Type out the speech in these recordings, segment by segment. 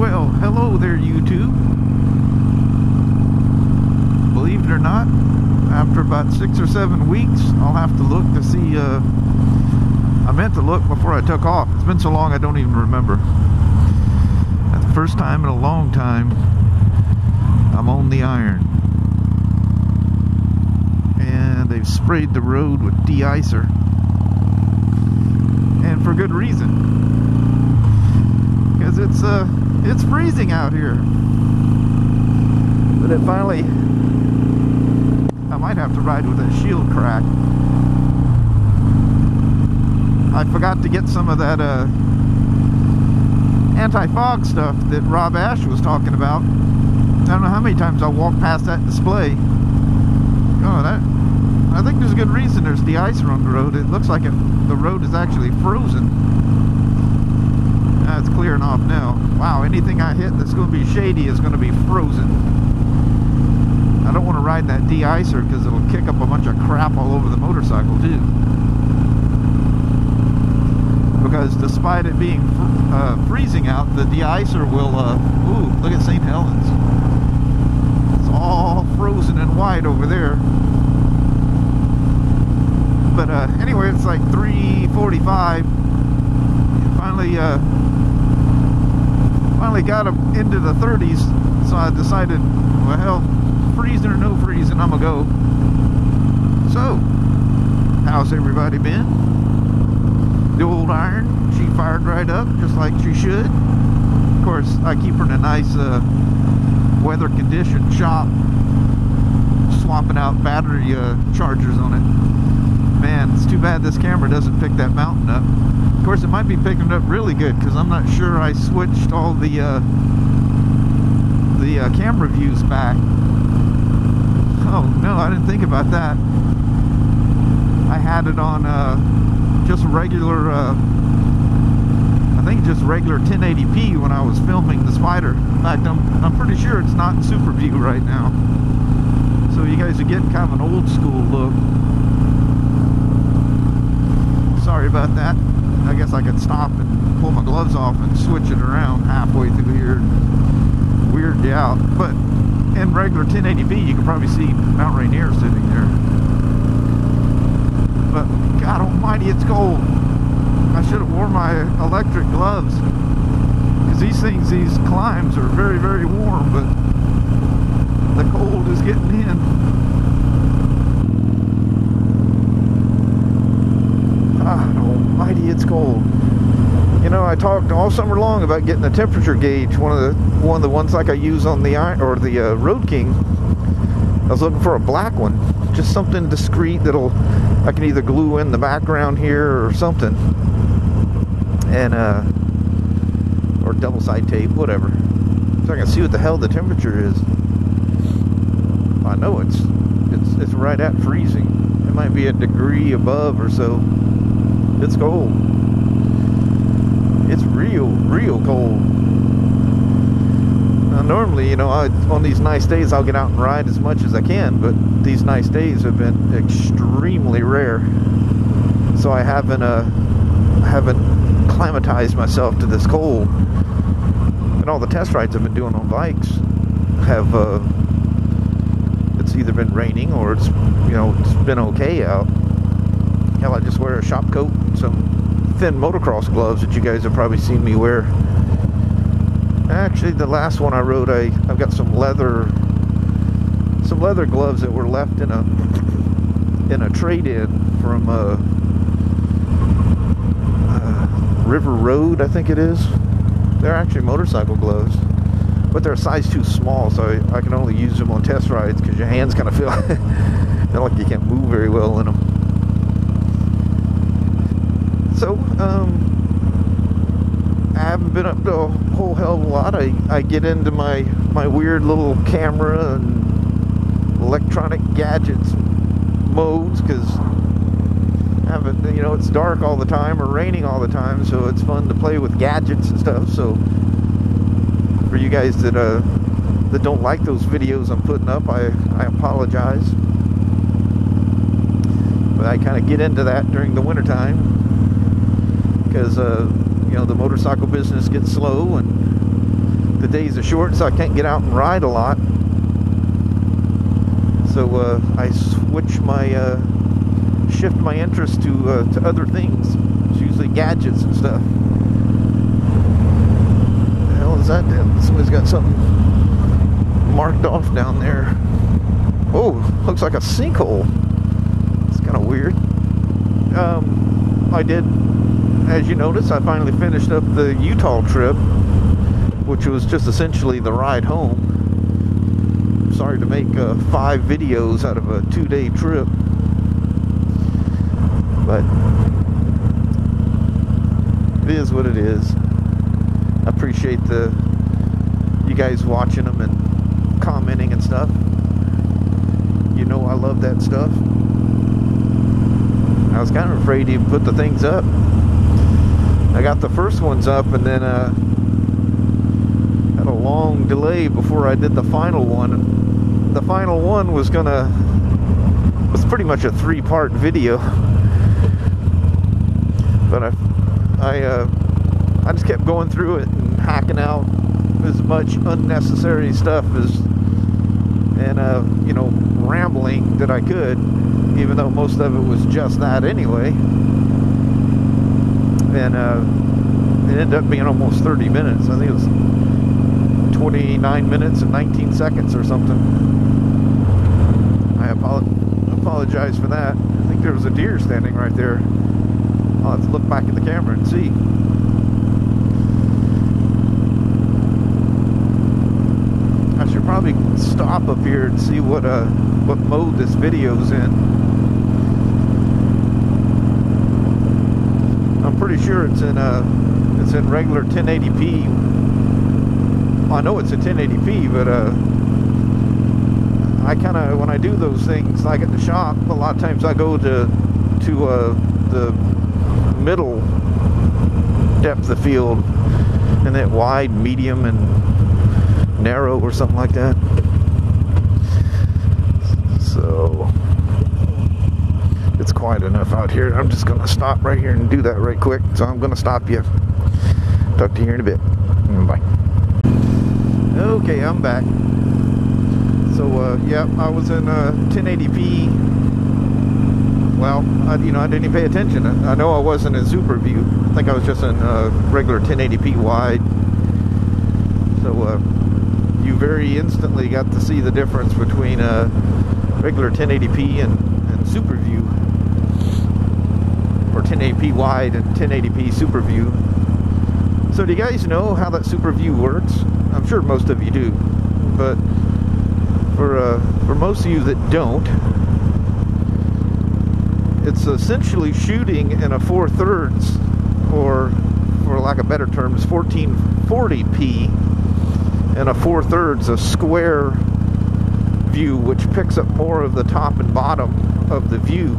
Well, hello there, YouTube. Believe it or not, after about 6 or 7 weeks, I'll have to look to see, I meant to look before I took off. It's been so long I don't even remember. That's the first time in a long time I'm on the iron. And they've sprayed the road with de-icer. And for good reason. Because it's freezing out here. But it finally, I might have to ride with a shield crack. I forgot to get some of that anti-fog stuff that Rob Ash was talking about. I don't know how many times I walked past that display. Oh, I think there's a good reason there's de-icer on the road. It looks like the road is actually frozen. It's clearing off now. Wow, anything I hit that's going to be shady is going to be frozen. I don't want to ride that de-icer because it'll kick up a bunch of crap all over the motorcycle too. Because despite it being freezing out, the de-icer will, ooh, look at St. Helens. It's all frozen and white over there. But anyway, it's like 3:45. Finally got up into the 30s, so I decided, well, hell, freezing or no freezing, I'm gonna go. So, how's everybody been? The old iron, she fired right up, just like she should. Of course, I keep her in a nice weather-conditioned shop, swapping out battery chargers on it. Man, it's too bad this camera doesn't pick that mountain up. Of course, it might be picking it up really good because I'm not sure I switched all the camera views back. Oh no, I didn't think about that. I had it on just regular, I think just regular 1080p when I was filming the Spider. In fact, I'm pretty sure it's not in super view right now. So you guys are getting kind of an old school look. Sorry about that. I guess I could stop and pull my gloves off and switch it around halfway through here and weird you out. But in regular 1080p, you can probably see Mount Rainier sitting there. But God almighty, it's cold. I should have worn my electric gloves. Because these climbs are very, very warm, but the cold is getting in. God almighty, it's cold. You know, I talked all summer long about getting a temperature gauge, one of the ones like I use on the Road King. I was looking for a black one, just something discreet that'll I can either glue in the background here or something, and or double side tape, whatever, so I can see what the hell the temperature is. I know it's right at freezing. It might be a degree above or so. It's cold. It's real cold. Now normally, you know, on these nice days I'll get out and ride as much as I can, but these nice days have been extremely rare. So I haven't acclimatized myself to this cold. And all the test rides I've been doing on bikes have it's either been raining or it's been okay out. Hell, I just wear a shop coat and some thin motocross gloves that you guys have probably seen me wear. Actually, the last one I rode, I've got some leather gloves that were left in a trade-in from River Road, I think it is. They're actually motorcycle gloves, but they're a size too small, so I can only use them on test rides because your hands kind of feel like you can't move very well in them. So, I haven't been up to a whole hell of a lot. I get into my weird little camera and electronic gadgets modes because it's dark all the time or raining all the time, so it's fun to play with gadgets and stuff. So for you guys that don't like those videos I'm putting up, I apologize. But I kind of get into that during the wintertime because the motorcycle business gets slow and the days are short, so I can't get out and ride a lot. So I shift my interest to other things. It's usually gadgets and stuff. What the hell is that? Somebody's got something marked off down there. Oh, looks like a sinkhole. It's kind of weird. I did, as you notice, I finally finished up the Utah trip, which was just essentially the ride home. Sorry to make 5 videos out of a 2-day trip, but it is what it is. I appreciate you guys watching them and commenting and stuff. You know I love that stuff. I was kind of afraid to even put the things up. I got the first ones up, and then had a long delay before I did the final one. The final one was pretty much a 3-part video, but I just kept going through it and hacking out as much unnecessary stuff and you know, rambling that I could, even though most of it was just that anyway. And it ended up being almost 30 minutes. I think it was 29 minutes and 19 seconds or something. I apologize for that. I think there was a deer standing right there. I'll have to look back at the camera and see. I should probably stop up here and see what mode this video's in. I'm pretty sure it's in regular 1080p. I know it's a 1080p, but I kind of, when I do those things, like at the shop, a lot of times I go to the middle depth of field, and then wide, medium, and narrow, or something like that. So it's quiet enough out here. I'm just gonna stop right here and do that right quick. So I'm gonna stop you. Talk to you here in a bit. Bye. Okay, I'm back. So yeah, I was in 1080p. Well, I didn't even pay attention. I know I wasn't in super view. I think I was just in regular 1080p wide. So you very instantly got to see the difference between regular 1080p and super view, or 1080p wide and 1080p super view. So do you guys know how that super view works? I'm sure most of you do, but for most of you that don't, it's essentially shooting in a 4/3, or for lack of better terms, 1440p, and a 4/3, a square view, which picks up more of the top and bottom of the view.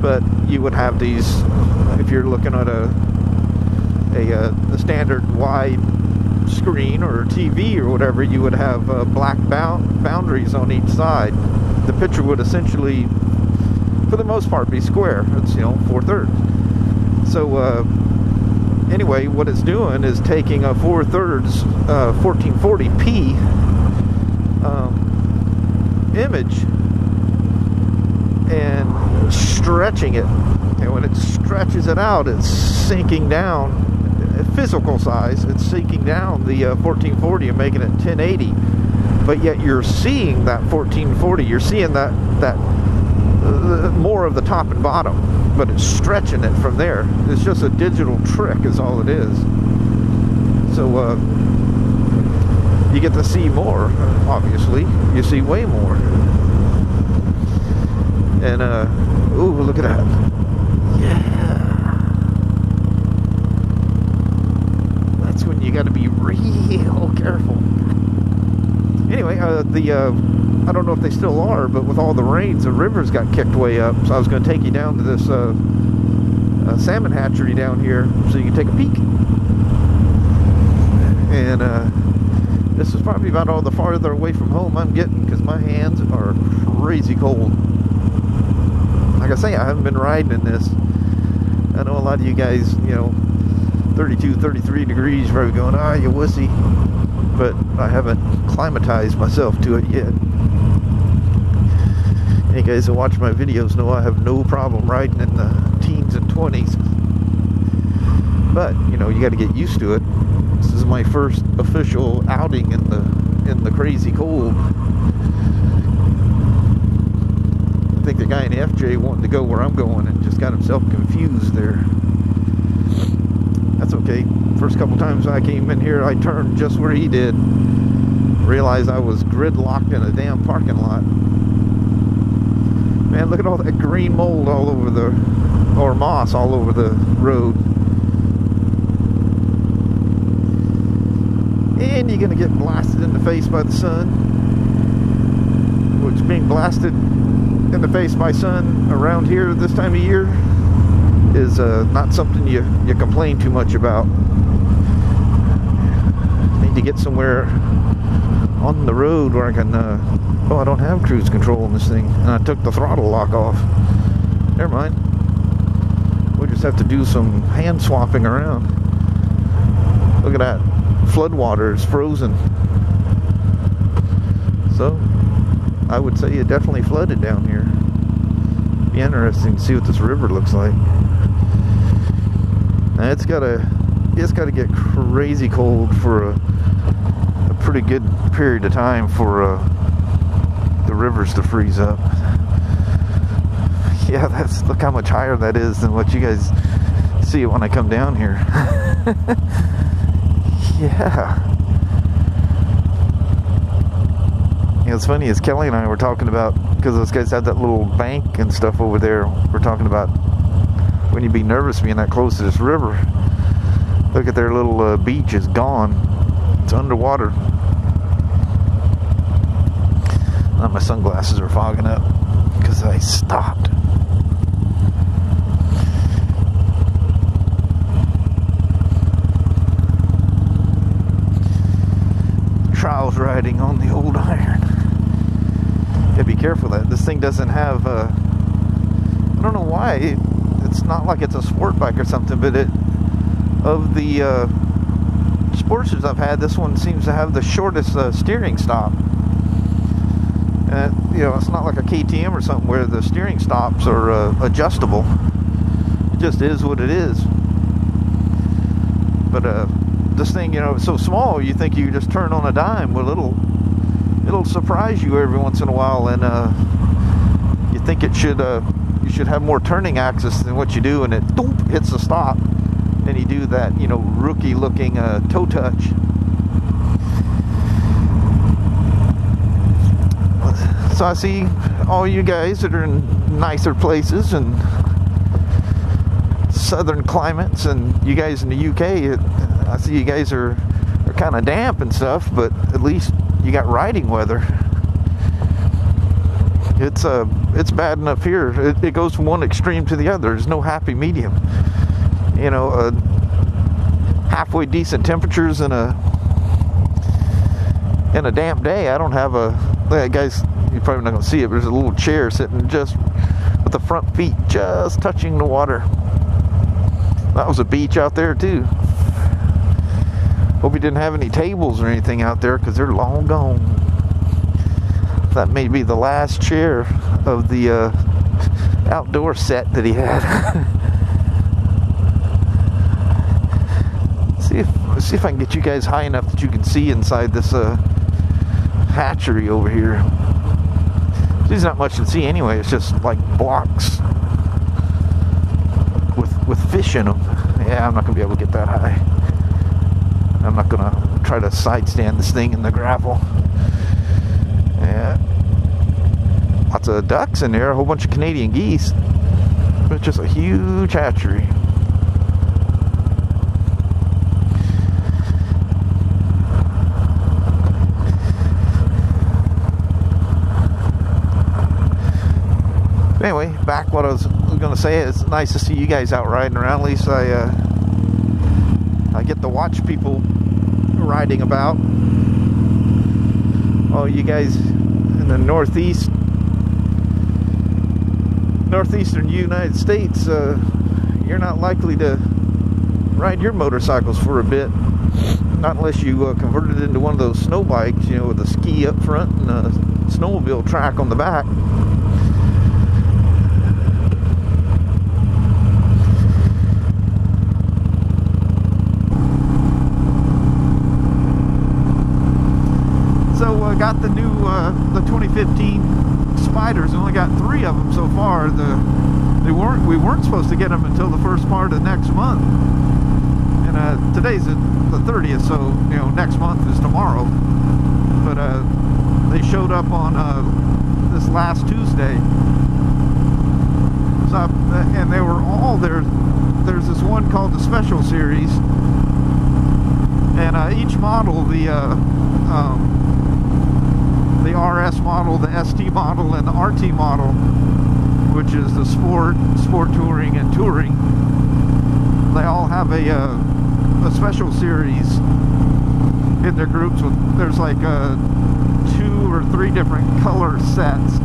But you would have these, if you're looking at a standard wide screen or TV or whatever, you would have black boundaries on each side. The picture would essentially, for the most part, be square. It's 4/3. So anyway, what it's doing is taking a 4/3 1440p image and stretching it. And when it stretches it out, it's sinking down, physical size, it's sinking down the 1440 and making it 1080. But yet you're seeing that 1440, you're seeing that more of the top and bottom, but it's stretching it from there. It's just a digital trick is all it is. So you get to see more, obviously. You see way more. And ooh, look at that. Yeah. That's when you got to be real careful. Anyway, I don't know if they still are, but with all the rains, the rivers got kicked way up. So I was going to take you down to this salmon hatchery down here so you can take a peek. And this is probably about all the farther away from home I'm getting, because my hands are crazy cold. Like I say, I haven't been riding in this. I know a lot of you guys, 32, 33 degrees, probably going, ah, you wussy. But I haven't climatized myself to it yet. Any guys that watch my videos know I have no problem riding in the teens and 20s. But, you know, you got to get used to it. This is my first official outing in the crazy cold. I think the guy in FJ wanted to go where I'm going and just got himself confused there. That's okay. First couple times I came in here, I turned just where he did. Realized I was gridlocked in a damn parking lot. Man, look at all that green mold all over or moss all over the road. And you're gonna get blasted in the face by the sun. Which, being blasted in the face by sun around here this time of year is not something you complain too much about. Need to get somewhere on the road where I can oh, I don't have cruise control on this thing, and I took the throttle lock off. Never mind, we'll just have to do some hand swapping around. Look at that, floodwater is frozen, so I would say it definitely flooded down here. Be interesting to see what this river looks like. Now it's gotta get crazy cold for a pretty good period of time for the rivers to freeze up. Yeah, look how much higher that is than what you guys see when I come down here. Yeah. Yeah, it's funny, as Kelly and I were talking about, because those guys had that little bank and stuff over there, we're talking about when you'd be nervous being that close to this river. Look at their little beach is gone. It's underwater. Now my sunglasses are fogging up because I stopped. Trials riding on the old iron. Yeah, be careful that this thing doesn't have I don't know why it's not like it's a sport bike or something, but of the Sportsters I've had, this one seems to have the shortest steering stop. And you know, it's not like a KTM or something where the steering stops are adjustable. It just is what it is. But this thing, you know, it's so small, you think you just turn on a dime. Well, it'll surprise you every once in a while, and you think it should you should have more turning axis than what you do, and it doop, hits the stop. Then you do that, you know, rookie looking toe touch. So I see all you guys that are in nicer places and southern climates, and you guys in the UK, I see you guys are kind of damp and stuff, but at least you got riding weather. It's bad enough here. It goes from one extreme to the other. There's no happy medium. You know, halfway decent temperatures in a damp day. I don't have guys, you're probably not going to see it, but there's a little chair sitting just with the front feet just touching the water. That was a beach out there too. Hope we didn't have any tables or anything out there, because they're long gone. That may be the last chair of the outdoor set that he had. See if I can get you guys high enough that you can see inside this hatchery over here. There's not much to see anyway. It's just like blocks with fish in them. Yeah, I'm not gonna be able to get that high. I'm not gonna try to side stand this thing in the gravel. Yeah, lots of ducks in there, a whole bunch of Canadian geese. But it's just a huge hatchery. Anyway, back what I was going to say. It's nice to see you guys out riding around. At least I get to watch people riding about. Oh, you guys in the northeastern United States, you're not likely to ride your motorcycles for a bit. Not unless you convert it into one of those snow bikes, you know, with a ski up front and a snowmobile track on the back. So I got the new the 2015 Spyders. Only got 3 of them so far. We weren't supposed to get them until the first part of next month, and today's the 30th, so you know next month is tomorrow. But they showed up on this last Tuesday, so, and they were all there. There's this one called the Special Series, and each model, the RS model, the ST model, and the RT model, which is the sport touring, and touring, they all have a special series in their groups. There's like 2 or 3 different color sets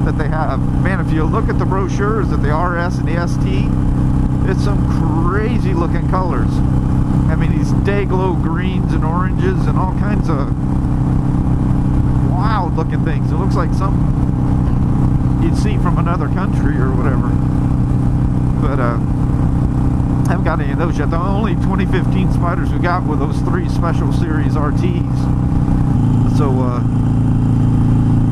that they have. Man, if you look at the brochures of the RS and the ST, it's some crazy looking colors. I mean, these day glow greens and oranges and all kinds of wild looking things. It looks like some you'd see from another country or whatever. But I haven't got any of those yet. The only 2015 Spyders we got were those 3 Special Series RTs. So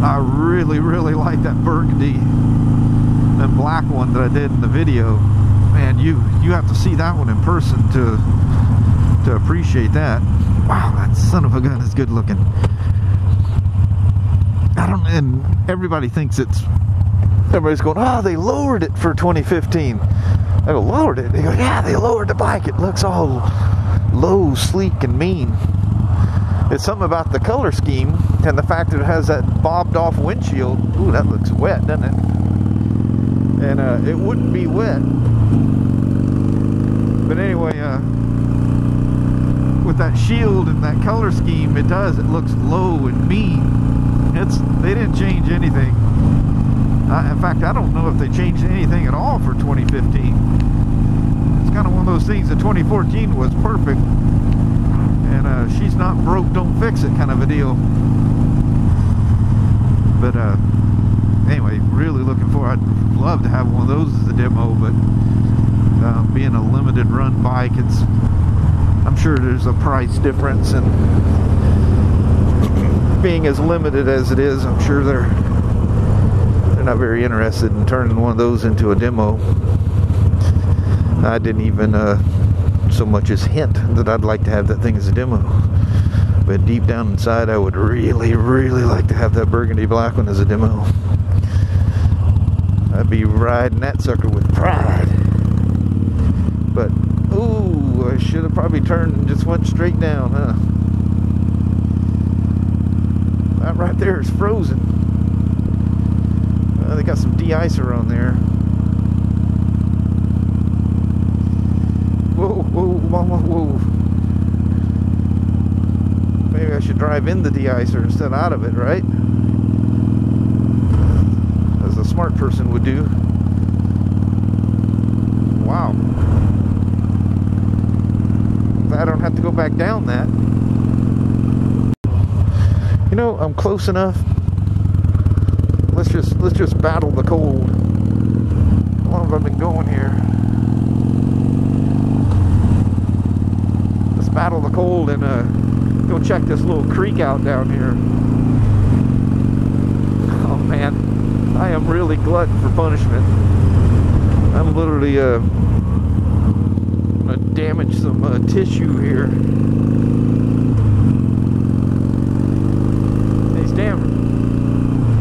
I really like that burgundy and black one that I did in the video. Man, you have to see that one in person to appreciate that. Wow, that son of a gun is good looking. And everybody thinks everybody's going, oh, they lowered it for 2015. I go, lowered it? They go, yeah, they lowered the bike. It looks all low, sleek, and mean. It's something about the color scheme and the fact that it has that bobbed off windshield. Ooh, that looks wet, doesn't it? And it wouldn't be wet. But anyway, with that shield and that color scheme, it looks low and mean. They didn't change anything. In fact, I don't know if they changed anything at all for 2015. It's kind of one of those things that 2014 was perfect, and she's not broke, don't fix it kind of a deal. But anyway, really looking forward. I'd love to have one of those as a demo, but being a limited run bike, I'm sure there's a price difference, and being as limited as it is, I'm sure they're not very interested in turning one of those into a demo. I didn't even so much as hint that I'd like to have that thing as a demo. But deep down inside, I would really like to have that burgundy black one as a demo. I'd be riding that sucker with pride. But, ooh, I should have probably turned and just went straight down, huh? That right there is frozen. They got some de-icer on there. Whoa. Maybe I should drive in the de-icer instead out of it, right? As a smart person would do. Wow. I don't have to go back down that. You know, I'm close enough. Let's just battle the cold. How long have I been going here? Let's battle the cold and go check this little creek out down here. Oh man, I am really glutton for punishment. I'm literally gonna damage some tissue here. These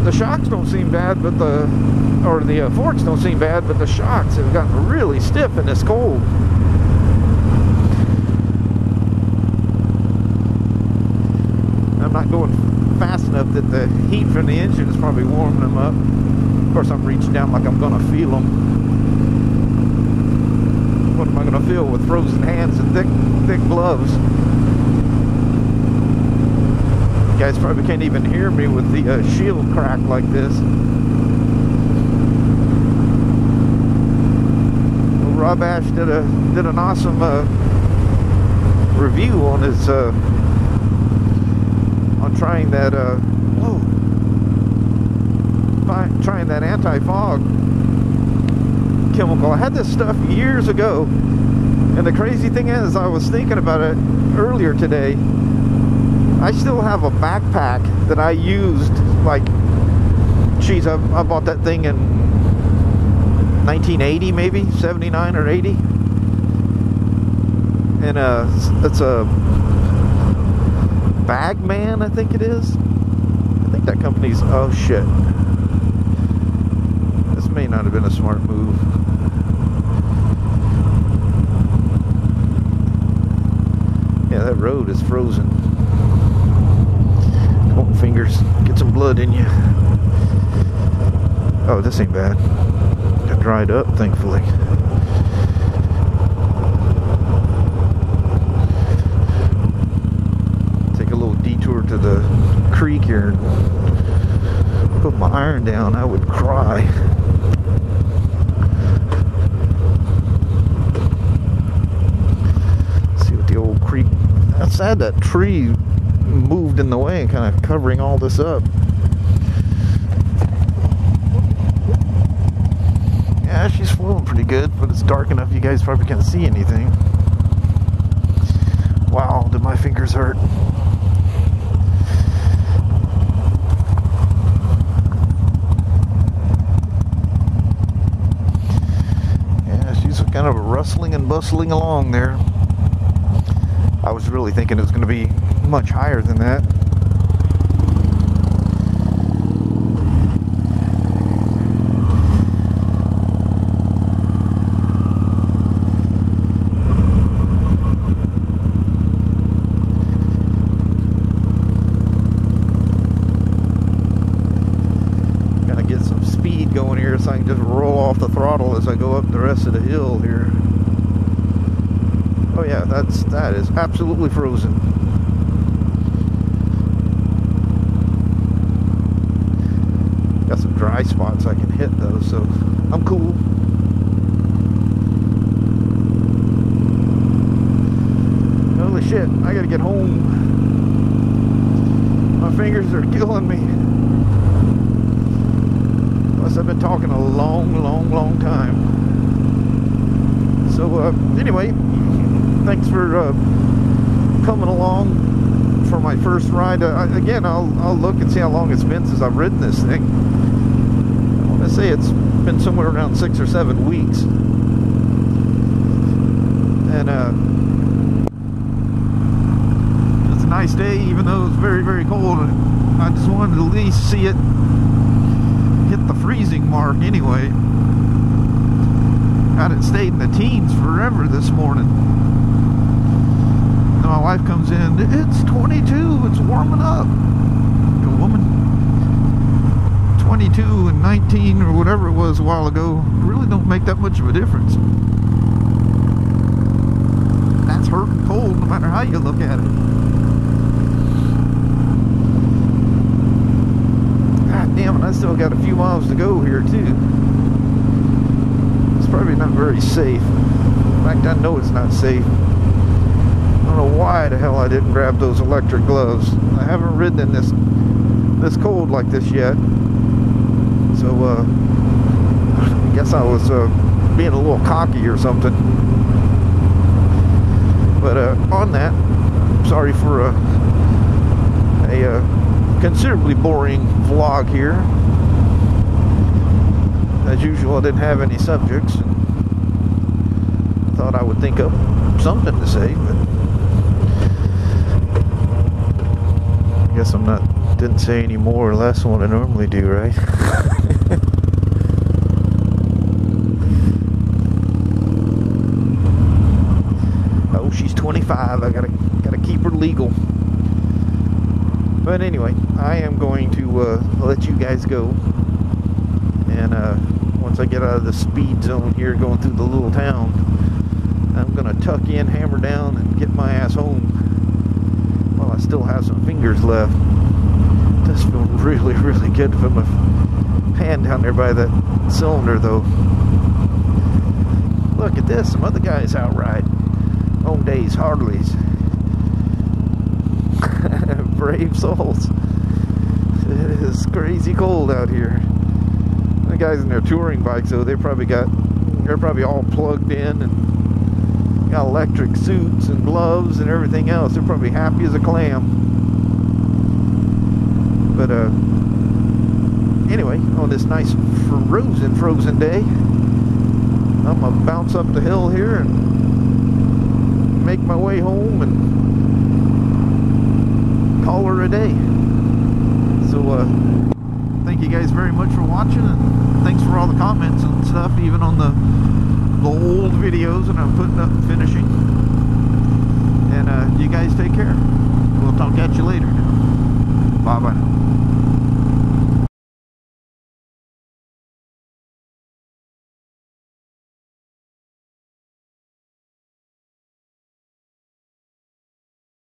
the shocks don't seem bad, but the forks don't seem bad, but the shocks have gotten really stiff in this cold. I'm not going fast enough that the heat from the engine is probably warming them up. Of course, I'm reaching down like I'm gonna feel them. What am I gonna feel with frozen hands and thick gloves? You guys probably can't even hear me with the shield crack like this. We'll Rob Ash did an awesome review on his on trying that trying that anti-fog chemical. I had this stuff years ago, and the crazy thing is, I was thinking about it earlier today. I still have a backpack that I used, like, geez, I bought that thing in 1980, maybe 79 or 80, and it's a Bagman, I think it is. I think that company's, oh shit, this may not have been a smart move. Yeah, that road is frozen. Come on, fingers, get some blood in you. Oh, this ain't bad. Got dried up, thankfully. Take a little detour to the creek here and put my iron down. I would cry. See what the old creek. That's sad that tree moved in the way and kind of covering all this up. Yeah, she's flowing pretty good, but it's dark enough you guys probably can't see anything. Wow, did my fingers hurt. Yeah, she's kind of rustling and bustling along there. I was really thinking it was going to be much higher than that. Gotta get some speed going here so I can just roll off the throttle as I go up the rest of the hill here. Oh yeah, that is absolutely frozen. Got some dry spots I can hit though, so I'm cool. Holy shit, I gotta get home. My fingers are killing me. Plus I've been talking a long time. So anyway, thanks for coming along for my first ride. Again, I'll look and see how long it's been since I've ridden this thing. I want to say it's been somewhere around 6 or 7 weeks. And it's a nice day, even though it's very cold. I just wanted to at least see it hit the freezing mark anyway. God, it stayed in the teens forever this morning. And my wife comes in, it's 22, it's warming up. Go, woman. 22 and 19 or whatever it was a while ago really don't make that much of a difference. That's hurt and cold no matter how you look at it. God damn it, I still got a few miles to go here too. Probably not very safe. In fact, I know it's not safe. I don't know why the hell I didn't grab those electric gloves. I haven't ridden in this cold like this yet. So I guess I was being a little cocky or something. But on that, sorry for a considerably boring vlog here. As usual, I didn't have any subjects. And I thought I would think of something to say, but I guess didn't say any more or less than what I normally do, right? Oh, she's 25. I gotta keep her legal. But anyway, I am going to let you guys go. And once I get out of the speed zone here going through the little town, I'm gonna tuck in, hammer down, and get my ass home while I still have some fingers left. It does feel really good to put my hand down there by that cylinder though. Look at this, some other guys out riding. Home days, Harleys. Brave souls. It is crazy cold out here. The guys in their touring bikes, though, they're probably all plugged in and got electric suits and gloves and everything else. They're probably happy as a clam. But anyway, on this nice frozen day, I'm gonna bounce up the hill here and make my way home and call her a day. So thank you guys very much for watching, and thanks for all the comments and stuff, even on the old videos that I'm putting up and finishing. And you guys take care. We'll talk at you later now. Bye bye now.